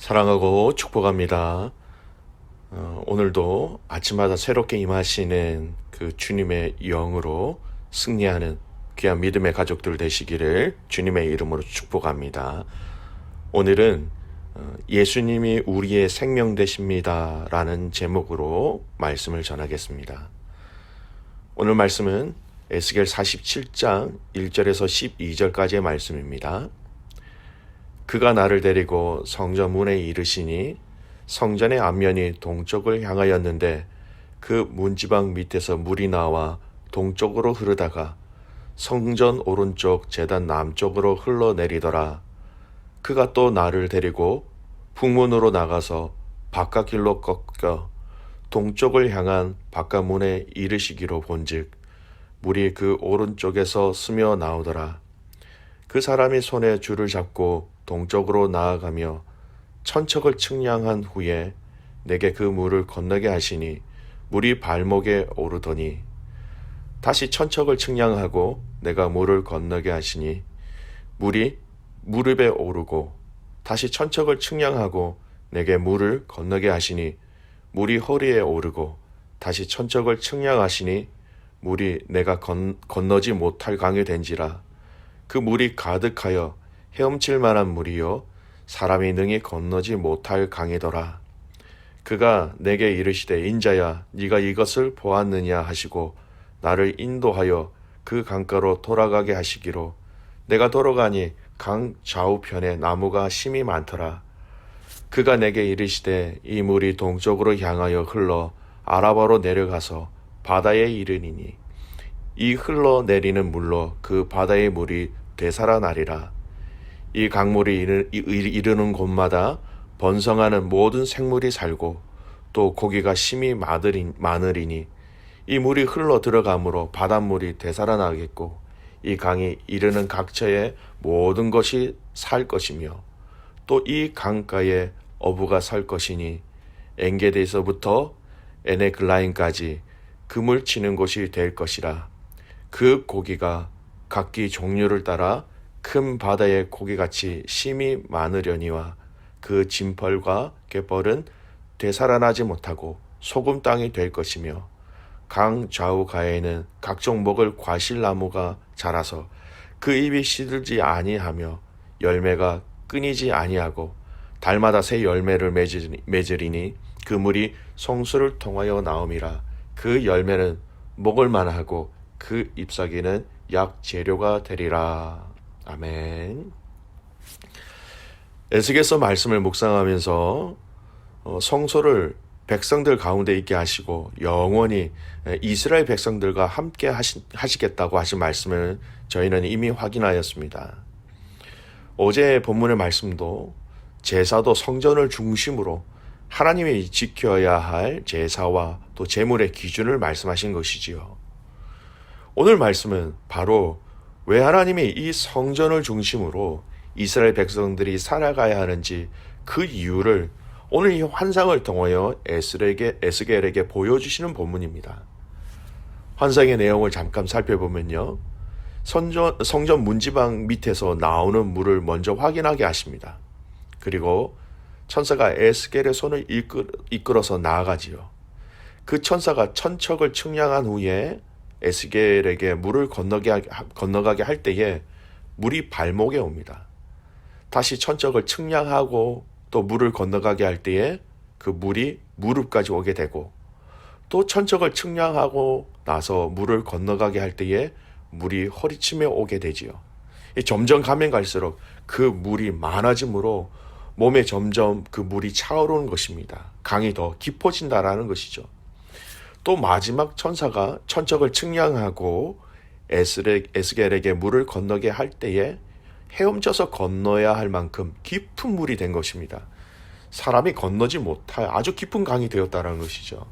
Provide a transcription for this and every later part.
사랑하고 축복합니다. 오늘도 아침마다 새롭게 임하시는 그 주님의 영으로 승리하는 귀한 믿음의 가족들 되시기를 주님의 이름으로 축복합니다. 오늘은 예수님이 우리의 생명 되십니다 라는 제목으로 말씀을 전하겠습니다. 오늘 말씀은 에스겔 47장 1절에서 12절까지의 말씀입니다. 그가 나를 데리고 성전 문에 이르시니 성전의 앞면이 동쪽을 향하였는데 그 문지방 밑에서 물이 나와 동쪽으로 흐르다가 성전 오른쪽 제단 남쪽으로 흘러내리더라. 그가 또 나를 데리고 북문으로 나가서 바깥길로 꺾여 동쪽을 향한 바깥문에 이르시기로 본즉 물이 그 오른쪽에서 스며 나오더라. 그 사람이 손에 줄을 잡고 동쪽으로 나아가며 천척을 측량한 후에 내게 그 물을 건너게 하시니 물이 발목에 오르더니 다시 천척을 측량하고 내가 물을 건너게 하시니 물이 무릎에 오르고 다시 천척을 측량하고 내게 물을 건너게 하시니 물이 허리에 오르고 다시 천척을 측량하시니 물이 내가 건너지 못할 강이 된지라. 그 물이 가득하여 헤엄칠 만한 물이요 사람이 능히 건너지 못할 강이더라. 그가 내게 이르시되 인자야 네가 이것을 보았느냐 하시고 나를 인도하여 그 강가로 돌아가게 하시기로 내가 돌아가니 강 좌우편에 나무가 심이 많더라. 그가 내게 이르시되 이 물이 동쪽으로 향하여 흘러 아라바로 내려가서 바다에 이르니니 이 흘러내리는 물로 그 바다의 물이 되살아나리라. 이 강물이 이르는 곳마다 번성하는 모든 생물이 살고 또 고기가 심히 많으리니 이 물이 흘러 들어가므로 바닷물이 되살아나겠고 이 강이 이르는 각처에 모든 것이 살 것이며 또 이 강가에 어부가 살 것이니 엔게디에서부터 에네글라임까지 금을 치는 곳이 될 것이라. 그 고기가 각기 종류를 따라 큰 바다의 고기같이 심이 많으려니와 그 진펄과 갯벌은 되살아나지 못하고 소금 땅이 될 것이며 강 좌우 가에는 각종 먹을 과실나무가 자라서 그 잎이 시들지 아니하며 열매가 끊이지 아니하고 달마다 새 열매를 맺으리니 그 물이 성수를 통하여 나옴이라. 그 열매는 먹을 만하고 그 잎사귀는 약 재료가 되리라. 아멘. 에스겔서 말씀을 묵상하면서 성소를 백성들 가운데 있게 하시고 영원히 이스라엘 백성들과 함께 하시겠다고 하신 말씀을 저희는 이미 확인하였습니다. 어제 본문의 말씀도 제사도 성전을 중심으로 하나님이 지켜야 할 제사와 또 제물의 기준을 말씀하신 것이지요. 오늘 말씀은 바로 왜 하나님이 이 성전을 중심으로 이스라엘 백성들이 살아가야 하는지 그 이유를 오늘 이 환상을 통하여 에스겔에게 보여주시는 본문입니다. 환상의 내용을 잠깐 살펴보면요. 성전 문지방 밑에서 나오는 물을 먼저 확인하게 하십니다. 그리고 천사가 에스겔의 손을 이끌어서 나아가지요. 그 천사가 천척을 측량한 후에 에스겔에게 물을 건너가게 할 때에 물이 발목에 옵니다. 다시 천척을 측량하고 또 물을 건너가게 할 때에 그 물이 무릎까지 오게 되고 또 천척을 측량하고 나서 물을 건너가게 할 때에 물이 허리쯤에 오게 되지요. 점점 가면 갈수록 그 물이 많아지므로 몸에 점점 그 물이 차오르는 것입니다. 강이 더 깊어진다라는 것이죠. 또 마지막 천사가 천척을 측량하고 에스겔에게 물을 건너게 할 때에 헤엄쳐서 건너야 할 만큼 깊은 물이 된 것입니다. 사람이 건너지 못할 아주 깊은 강이 되었다는 것이죠.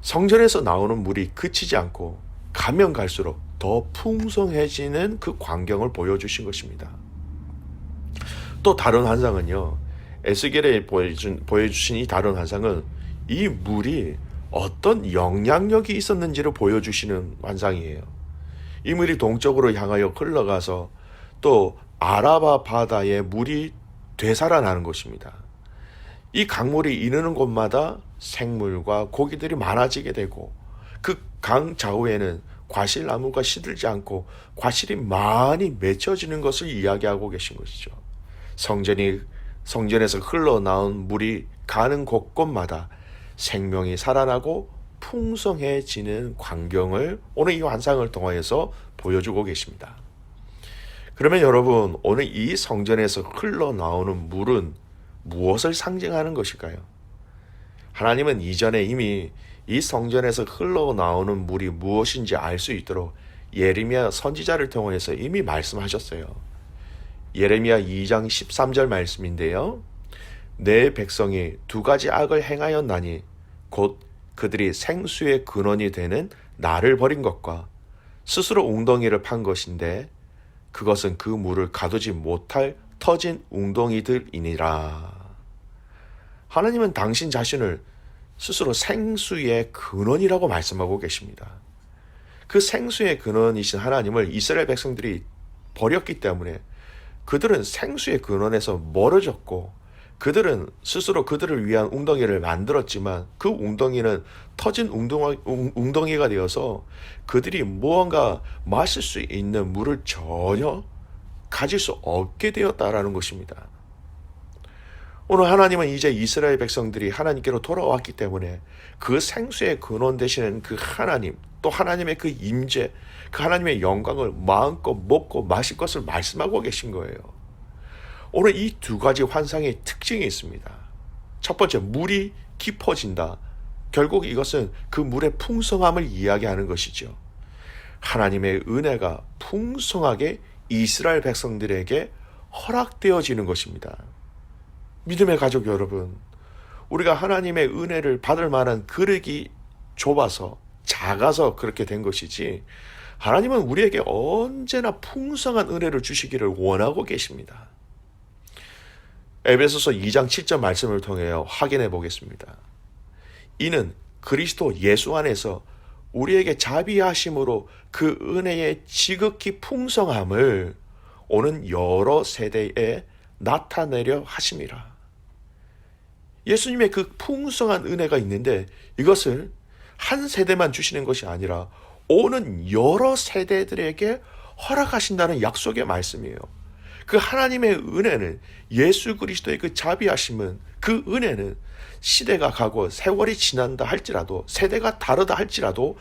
성전에서 나오는 물이 그치지 않고 가면 갈수록 더 풍성해지는 그 광경을 보여주신 것입니다. 또 다른 환상은요. 에스겔에 보여주신 이 다른 환상은 이 물이 어떤 영향력이 있었는지를 보여주시는 환상이에요. 이 물이 동쪽으로 향하여 흘러가서 또 아라바 바다에 물이 되살아나는 것입니다. 이 강물이 이르는 곳마다 생물과 고기들이 많아지게 되고 그 강 좌우에는 과실나무가 시들지 않고 과실이 많이 맺혀지는 것을 이야기하고 계신 것이죠. 성전에서 흘러나온 물이 가는 곳곳마다 생명이 살아나고 풍성해지는 광경을 오늘 이 환상을 통하여서 보여주고 계십니다. 그러면 여러분, 오늘 이 성전에서 흘러나오는 물은 무엇을 상징하는 것일까요? 하나님은 이전에 이미 이 성전에서 흘러나오는 물이 무엇인지 알 수 있도록 예레미야 선지자를 통해서 이미 말씀하셨어요. 예레미야 2장 13절 말씀인데요. 내 백성이 두 가지 악을 행하였나니 곧 그들이 생수의 근원이 되는 나를 버린 것과 스스로 웅덩이를 판 것인데 그것은 그 물을 가두지 못할 터진 웅덩이들이니라. 하나님은 당신 자신을 스스로 생수의 근원이라고 말씀하고 계십니다. 그 생수의 근원이신 하나님을 이스라엘 백성들이 버렸기 때문에 그들은 생수의 근원에서 멀어졌고 그들은 스스로 그들을 위한 웅덩이를 만들었지만 그 웅덩이는 터진 웅덩이가 되어서 그들이 무언가 마실 수 있는 물을 전혀 가질 수 없게 되었다라는 것입니다. 오늘 하나님은 이제 이스라엘 백성들이 하나님께로 돌아왔기 때문에 그 생수의 근원 되시는 그 하나님, 또 하나님의 그 임재, 그 하나님의 영광을 마음껏 먹고 마실 것을 말씀하고 계신 거예요. 오늘 이 두 가지 환상의 특징이 있습니다. 첫 번째, 물이 깊어진다. 결국 이것은 그 물의 풍성함을 이야기하는 것이죠. 하나님의 은혜가 풍성하게 이스라엘 백성들에게 허락되어지는 것입니다. 믿음의 가족 여러분, 우리가 하나님의 은혜를 받을 만한 그릇이 좁아서 작아서 그렇게 된 것이지 하나님은 우리에게 언제나 풍성한 은혜를 주시기를 원하고 계십니다. 에베소서 2장 7절 말씀을 통해 확인해 보겠습니다. 이는 그리스도 예수 안에서 우리에게 자비하심으로 그 은혜의 지극히 풍성함을 오는 여러 세대에 나타내려 하심이라. 예수님의 그 풍성한 은혜가 있는데 이것을 한 세대만 주시는 것이 아니라 오는 여러 세대들에게 허락하신다는 약속의 말씀이에요. 그 하나님의 은혜는, 예수 그리스도의 그 자비하심은, 그 은혜는 시대가 가고 세월이 지난다 할지라도, 세대가 다르다 할지라도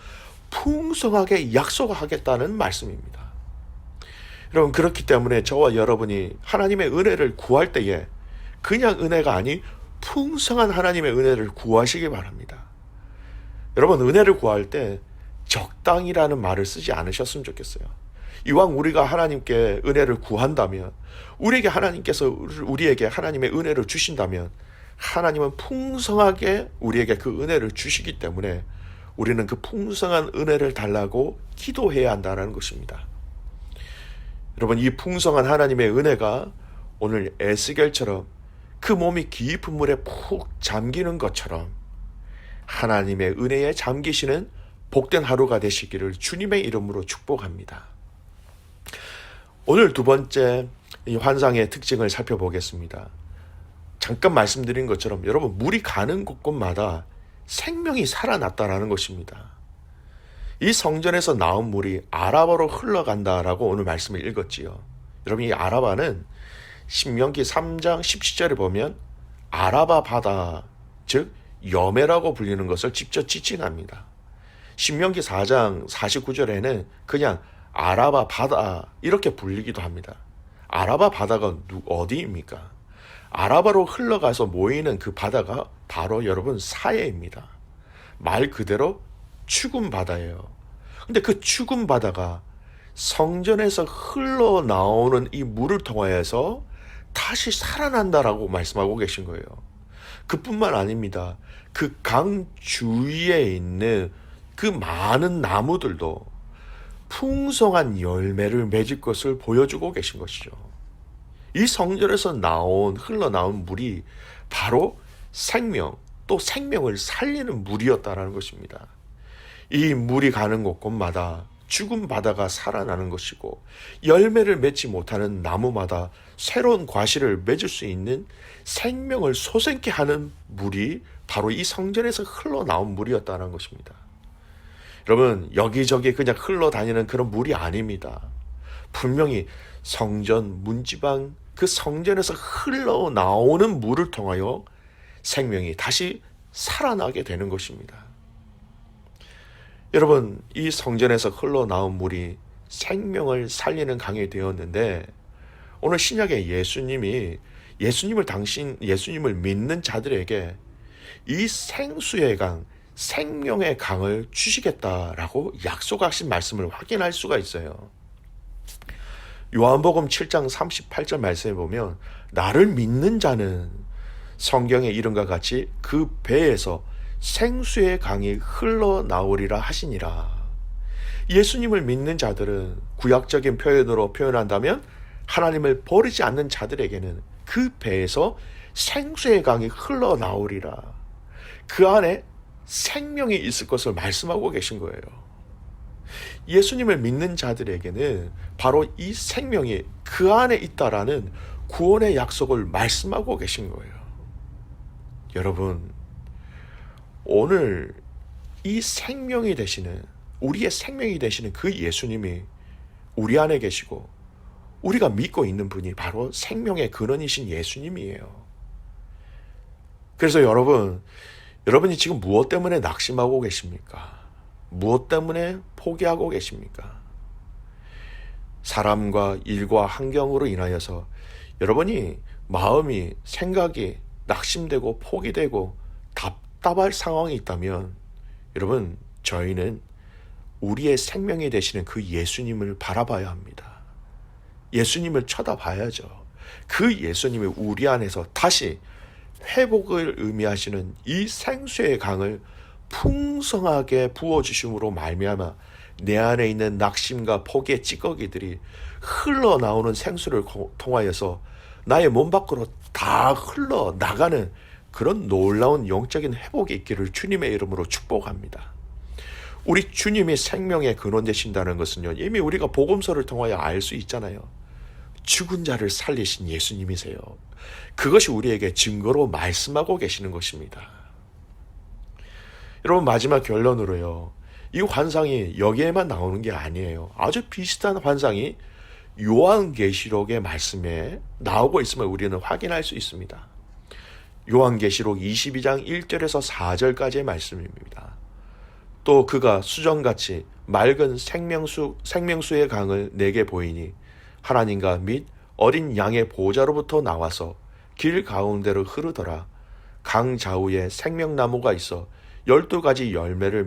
풍성하게 약속하겠다는 말씀입니다. 여러분, 그렇기 때문에 저와 여러분이 하나님의 은혜를 구할 때에 그냥 은혜가 아닌 풍성한 하나님의 은혜를 구하시기 바랍니다. 여러분, 은혜를 구할 때 적당이라는 말을 쓰지 않으셨으면 좋겠어요. 이왕 우리가 하나님께 은혜를 구한다면, 우리에게 하나님의 은혜를 주신다면 하나님은 풍성하게 우리에게 그 은혜를 주시기 때문에 우리는 그 풍성한 은혜를 달라고 기도해야 한다는 것입니다. 여러분, 이 풍성한 하나님의 은혜가 오늘 에스겔처럼 그 몸이 깊은 물에 푹 잠기는 것처럼 하나님의 은혜에 잠기시는 복된 하루가 되시기를 주님의 이름으로 축복합니다. 오늘 두 번째 이 환상의 특징을 살펴보겠습니다. 잠깐 말씀드린 것처럼 여러분, 물이 가는 곳곳마다 생명이 살아났다라는 것입니다. 이 성전에서 나온 물이 아라바로 흘러간다라고 오늘 말씀을 읽었지요. 여러분, 이 아라바는 신명기 3장 17절에 보면 아라바 바다, 즉 여매라고 불리는 것을 직접 지칭합니다. 신명기 4장 49절에는 그냥 아라바 바다 이렇게 불리기도 합니다. 아라바 바다가 어디입니까? 아라바로 흘러가서 모이는 그 바다가 바로 여러분 사해입니다. 말 그대로 죽은 바다예요. 근데 그 죽은 바다가 성전에서 흘러나오는 이 물을 통하여서 다시 살아난다라고 말씀하고 계신 거예요. 그뿐만 아닙니다. 그 강 주위에 있는 그 많은 나무들도 풍성한 열매를 맺을 것을 보여주고 계신 것이죠. 이 성전에서 흘러나온 물이 바로 생명, 또 생명을 살리는 물이었다라는 것입니다. 이 물이 가는 곳곳마다 죽은 바다가 살아나는 것이고, 열매를 맺지 못하는 나무마다 새로운 과실을 맺을 수 있는 생명을 솟게 하는 물이 바로 이 성전에서 흘러나온 물이었다는 것입니다. 여러분, 여기저기 그냥 흘러다니는 그런 물이 아닙니다. 분명히 성전 문지방 그 성전에서 흘러나오는 물을 통하여 생명이 다시 살아나게 되는 것입니다. 여러분, 이 성전에서 흘러나온 물이 생명을 살리는 강이 되었는데, 오늘 신약의 예수님을 믿는 자들에게 이 생수의 강, 생명의 강을 주시겠다라고 약속하신 말씀을 확인할 수가 있어요. 요한복음 7장 38절 말씀에 보면, 나를 믿는 자는 성경의 이름과 같이 그 배에서 생수의 강이 흘러나오리라 하시니라. 예수님을 믿는 자들은 구약적인 표현으로 표현한다면 하나님을 버리지 않는 자들에게는 그 배에서 생수의 강이 흘러나오리라. 그 안에 생명이 있을 것을 말씀하고 계신 거예요. 예수님을 믿는 자들에게는 바로 이 생명이 그 안에 있다라는 구원의 약속을 말씀하고 계신 거예요. 여러분, 오늘 이 생명이 되시는, 우리의 생명이 되시는 그 예수님이 우리 안에 계시고 우리가 믿고 있는 분이 바로 생명의 근원이신 예수님이에요. 그래서 여러분이 지금 무엇 때문에 낙심하고 계십니까? 무엇 때문에 포기하고 계십니까? 사람과 일과 환경으로 인하여서 여러분이 마음이, 생각이 낙심되고 포기되고 답답할 상황이 있다면, 여러분, 저희는 우리의 생명이 되시는 그 예수님을 바라봐야 합니다. 예수님을 쳐다봐야죠. 그 예수님이 우리 안에서 다시 회복을 의미하시는 이 생수의 강을 풍성하게 부어주심으로 말미암아 내 안에 있는 낙심과 포기의 찌꺼기들이 흘러나오는 생수를 통하여서 나의 몸 밖으로 다 흘러나가는 그런 놀라운 영적인 회복이 있기를 주님의 이름으로 축복합니다. 우리 주님이 생명의 근원 되신다는 것은요, 이미 우리가 복음서를 통하여 알 수 있잖아요. 죽은 자를 살리신 예수님이세요. 그것이 우리에게 증거로 말씀하고 계시는 것입니다. 여러분, 마지막 결론으로요, 이 환상이 여기에만 나오는 게 아니에요. 아주 비슷한 환상이 요한계시록의 말씀에 나오고 있음을 우리는 확인할 수 있습니다. 요한계시록 22장 1절에서 4절까지의 말씀입니다. 또 그가 수정같이 맑은 생명수의 강을 내게 보이니 하나님과 및 어린 양의 보좌로부터 나와서 길 가운데로 흐르더라. 강 좌우에 생명나무가 있어 12가지 열매를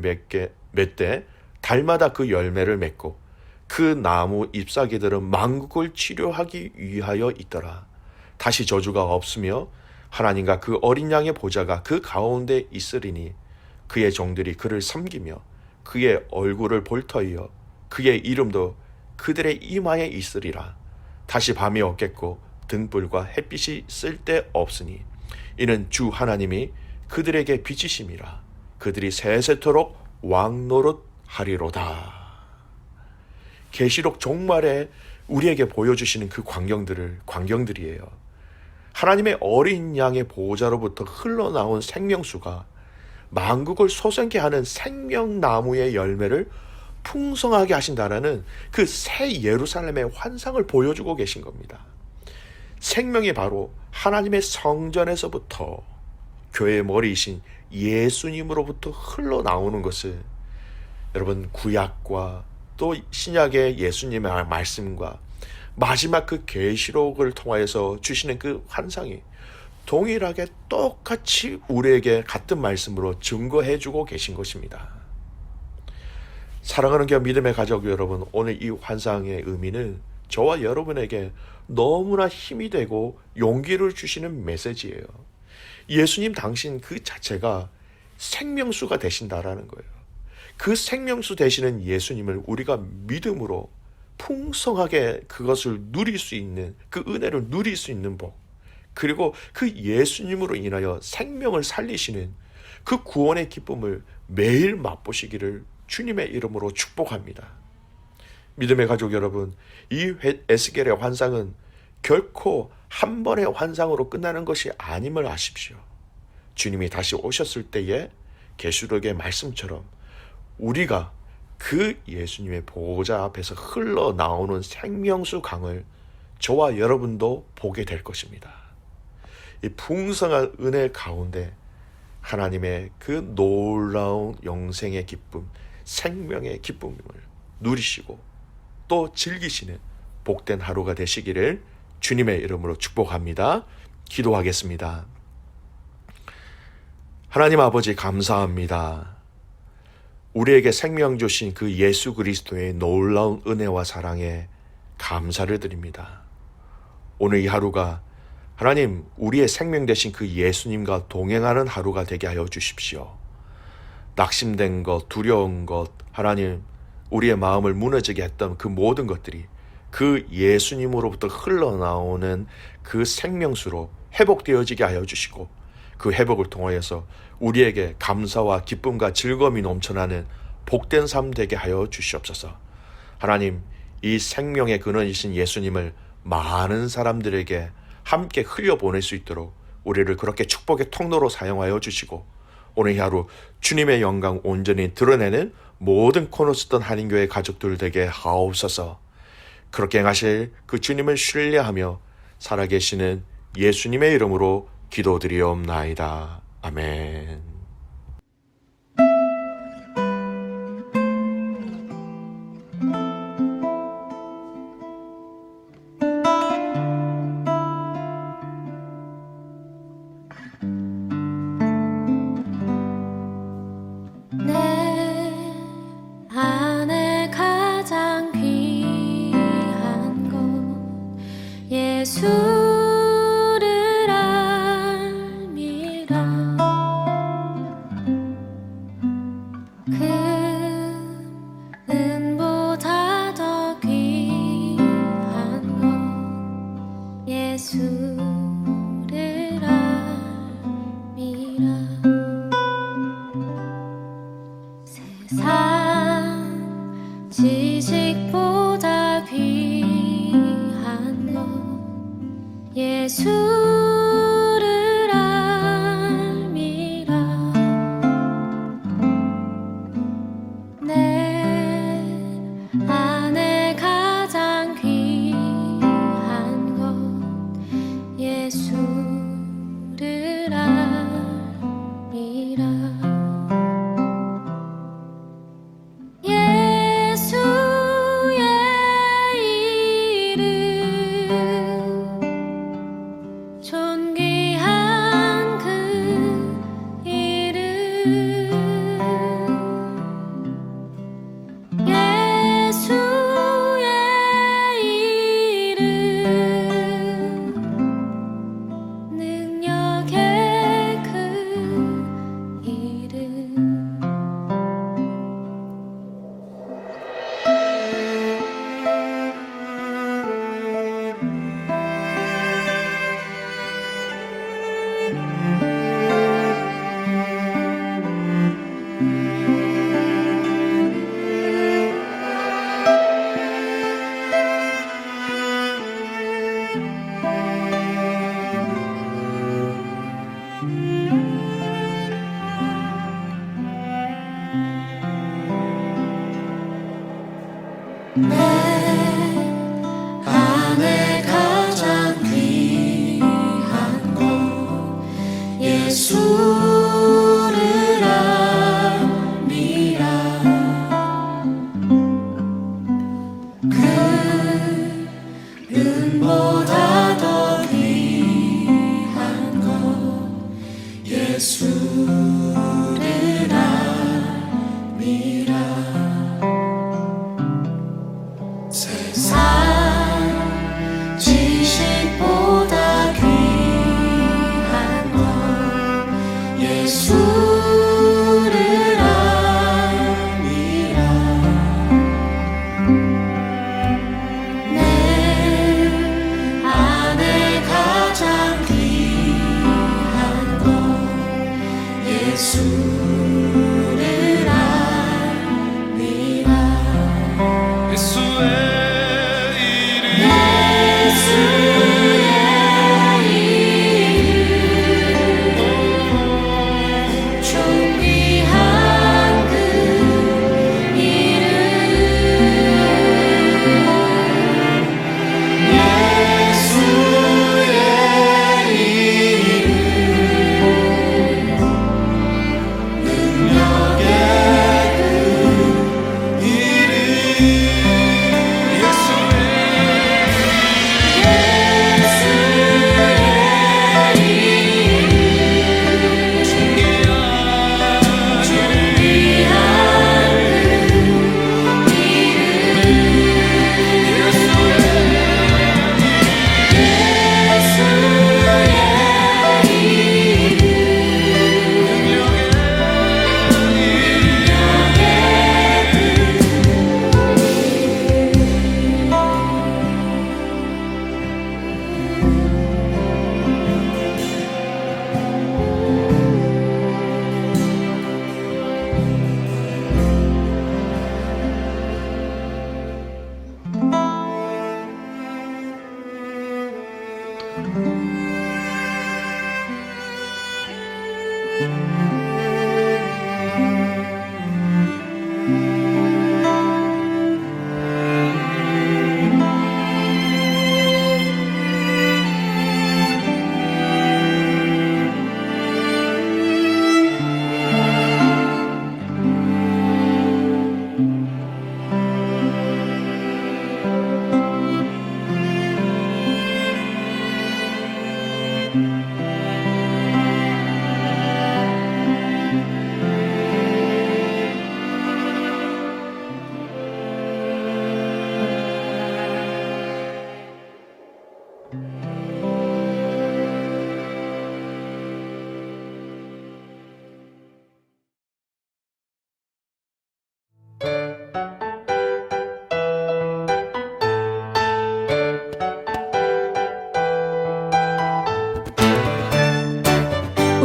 맺되 달마다 그 열매를 맺고 그 나무 잎사귀들은 만국을 치료하기 위하여 있더라. 다시 저주가 없으며 하나님과 그 어린 양의 보좌가 그 가운데 있으리니 그의 종들이 그를 섬기며 그의 얼굴을 볼 터이요 그의 이름도 그들의 이마에 있으리라. 다시 밤이 없겠고 등불과 햇빛이 쓸데없으니 이는 주 하나님이 그들에게 빛이심이라. 그들이 세세토록 왕노릇하리로다. 계시록 종말에 우리에게 보여주시는 그 광경들이에요. 하나님의 어린 양의 보호자로부터 흘러나온 생명수가 만국을 솟게 하는 생명나무의 열매를 풍성하게 하신다라는 그 새 예루살렘의 환상을 보여주고 계신 겁니다. 생명이 바로 하나님의 성전에서부터 교회의 머리이신 예수님으로부터 흘러나오는 것을 여러분, 구약과 또 신약의 예수님의 말씀과 마지막 그 계시록을 통하여서 주시는 그 환상이 동일하게 똑같이 우리에게 같은 말씀으로 증거해주고 계신 것입니다. 사랑하는 교회 믿음의 가족 여러분, 오늘 이 환상의 의미는 저와 여러분에게 너무나 힘이 되고 용기를 주시는 메시지예요. 예수님 당신 그 자체가 생명수가 되신다라는 거예요. 그 생명수 되시는 예수님을 우리가 믿음으로 풍성하게 그것을 누릴 수 있는, 그 은혜를 누릴 수 있는 복, 그리고 그 예수님으로 인하여 생명을 살리시는 그 구원의 기쁨을 매일 맛보시기를 주님의 이름으로 축복합니다. 믿음의 가족 여러분, 이 에스겔의 환상은 결코 한 번의 환상으로 끝나는 것이 아님을 아십시오. 주님이 다시 오셨을 때에 계시록의 말씀처럼 우리가 그 예수님의 보호자 앞에서 흘러나오는 생명수 강을 저와 여러분도 보게 될 것입니다. 이 풍성한 은혜 가운데 하나님의 그 놀라운 영생의 기쁨, 생명의 기쁨을 누리시고 또 즐기시는 복된 하루가 되시기를 주님의 이름으로 축복합니다. 기도하겠습니다. 하나님 아버지 감사합니다. 우리에게 생명 주신 그 예수 그리스도의 놀라운 은혜와 사랑에 감사를 드립니다. 오늘 이 하루가 하나님 우리의 생명 되신 그 예수님과 동행하는 하루가 되게 하여 주십시오. 낙심된 것, 두려운 것, 하나님 우리의 마음을 무너지게 했던 그 모든 것들이 그 예수님으로부터 흘러나오는 그 생명수로 회복되어지게 하여 주시고 그 회복을 통하여서 우리에게 감사와 기쁨과 즐거움이 넘쳐나는 복된 삶 되게 하여 주시옵소서. 하나님 이 생명의 근원이신 예수님을 많은 사람들에게 함께 흘려보낼 수 있도록 우리를 그렇게 축복의 통로로 사용하여 주시고 오늘 이 하루 주님의 영광 온전히 드러내는 모든 코너스턴 한인교회 가족들 되게 하옵소서. 그렇게 행하실 그 주님을 신뢰하며 살아계시는 예수님의 이름으로 기도드리옵나이다. 아멘. 예수를 알미라. 금은보다 더 귀한 것 예수를 알미라. 세상 지식보다 귀한 것 예수를 알미라. 내 안에 가장 귀한 것 예수를 알미라. 예수의 이름 존귀한 그 이름 예수의 이름 능력의 그 이름 내 안에 가장 귀한 것 예수를 알미라. 금은보다 더 귀한 것 예수를 알미라.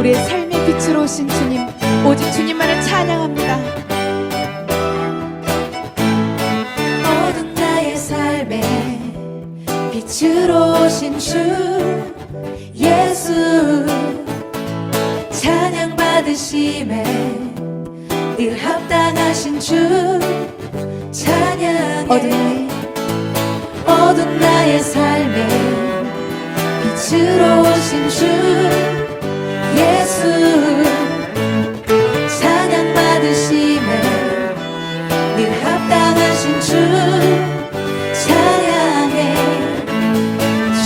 우리의 삶의 빛으로 오신 주님, 오직 주님만을 찬양합니다. 모든 나의 삶에 빛으로 오신 주 예수, 찬양 받으심에 늘 합당하신 주 찬양해. 어두운 나의 삶에 빛으로 오신 주 예수, 찬양 받으심에 늘 합당하신 주 찬양해.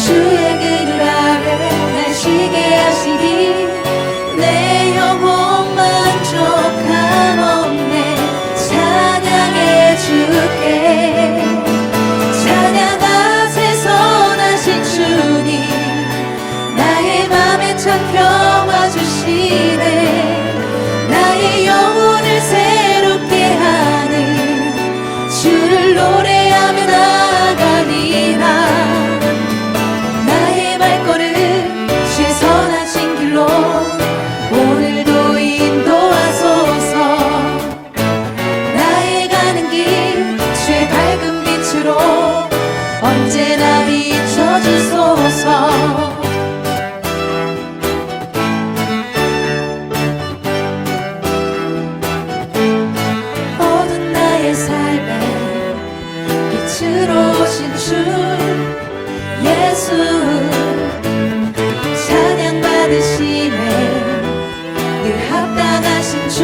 주의 그늘 아래 날 쉬게 하시니 내 영혼 만족함 없네. 찬양해 주께. 찬양하세 선하신 주님, 나의 맘에 참 평화 주시네. 나의 영혼을 새롭게 하는 주를 노래하며 나가리라. 나의 발걸음 주의 선하신 길로 오늘도 인도하소서. 나의 가는 길 주의 밝은 빛으로 언제나 비춰주소서. 어두운 나의 삶에 빛으로 오신 주 예수, 찬양 받으심에 늘 합당하신 주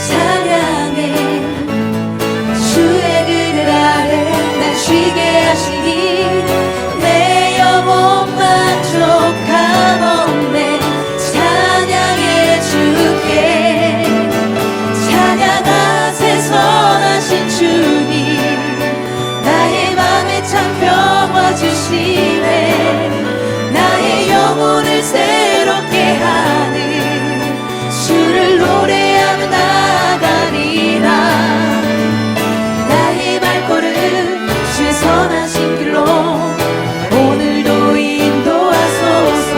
찬양해. 주의 그늘 아래 날 쉬게 하시니 내 영혼 만족함 없네. 찬양해 주께. 찬양하세 선하신 주님, 나의 맘에 참 평화 주시네. 나의 영혼을 새롭게 하는 주를 노래하며 나가리라. 나의 발걸음 주의 선하신 길로 오늘도 인도하소서.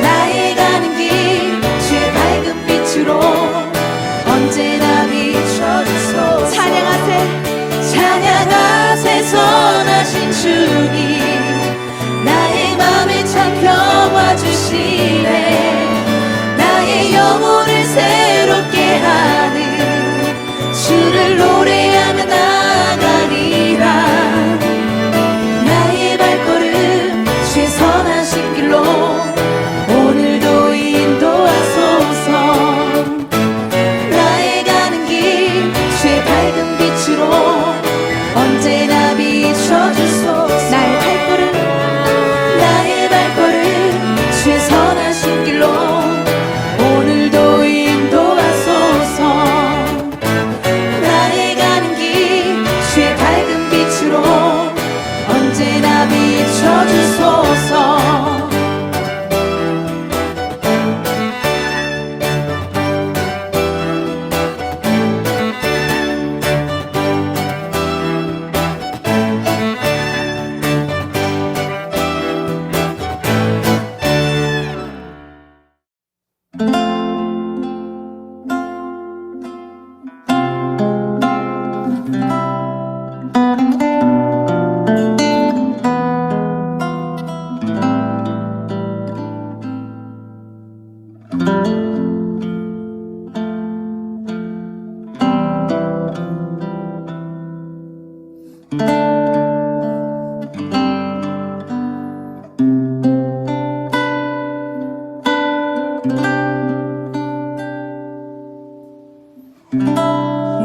나의 가는 길 주의 밝은 빛으로 언제나 비춰주소서. 찬양하세. 찬양하세 선하신 주님, 나의 맘에 참 평화 주시네. 나의 영혼을 새롭게 하는 주를 노래하며 나가리라. 나의 발걸음 주의 선하신 길로 오늘도 인도하소서. 나의 가는 길 주의 밝은 빛으로 언제나 비춰주소서. 나의 발걸음, 나의 발걸음 주의 선하신 길로 오늘도 인도하소서. 나의 가는 길 주의 밝은 빛으로 언제나 비춰주소서.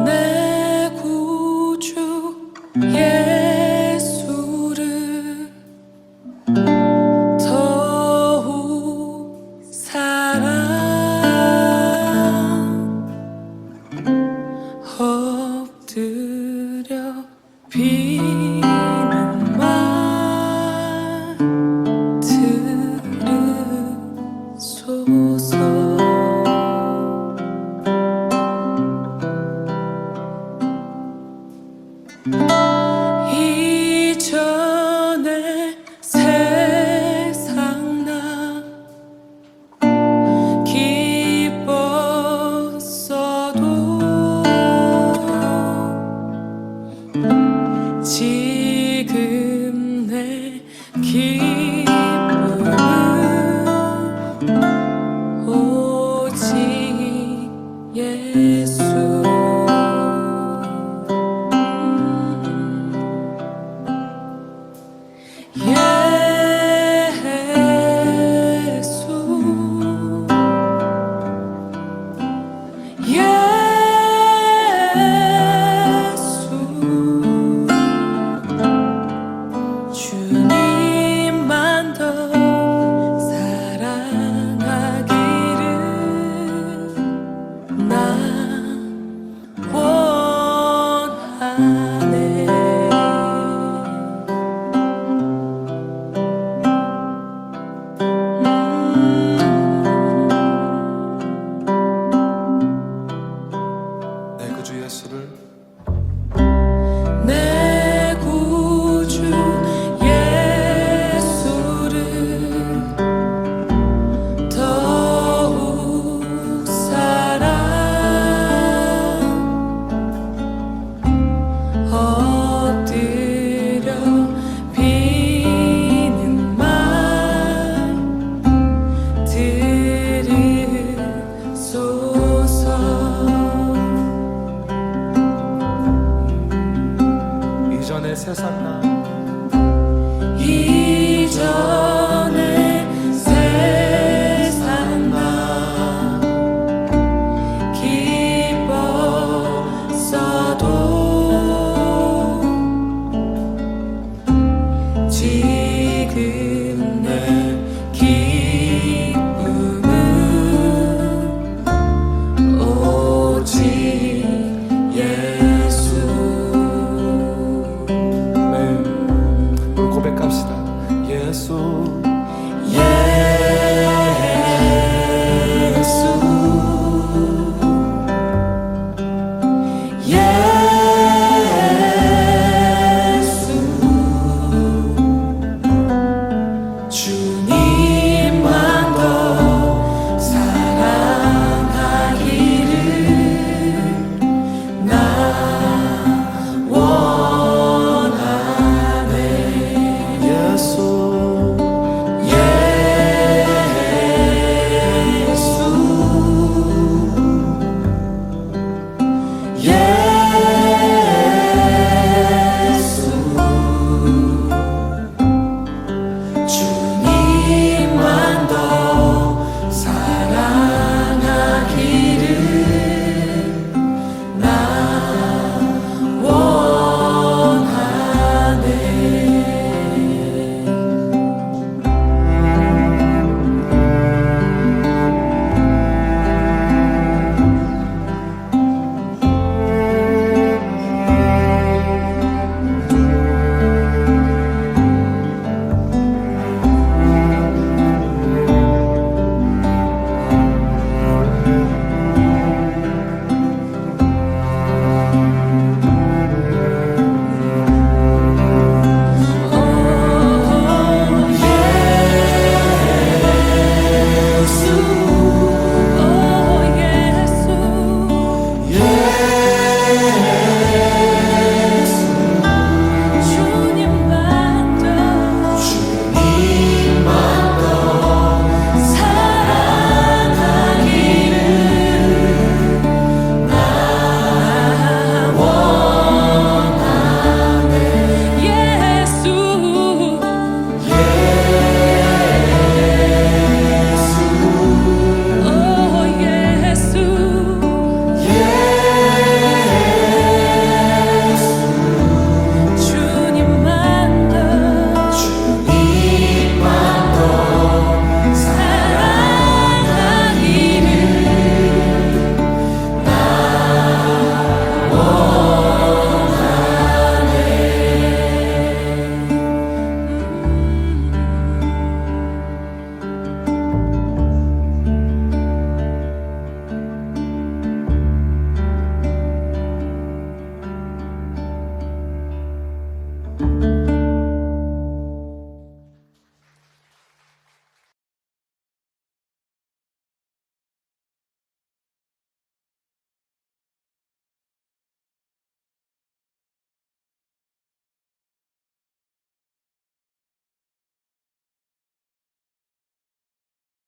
내 구주 예수를 더욱 사랑 엎드려 비는 말 들으소서. 이전에 세상 나 내 구주 예수를 더욱 사랑 엎드려 비는 말 들으소서. 이전의 세상 나 이전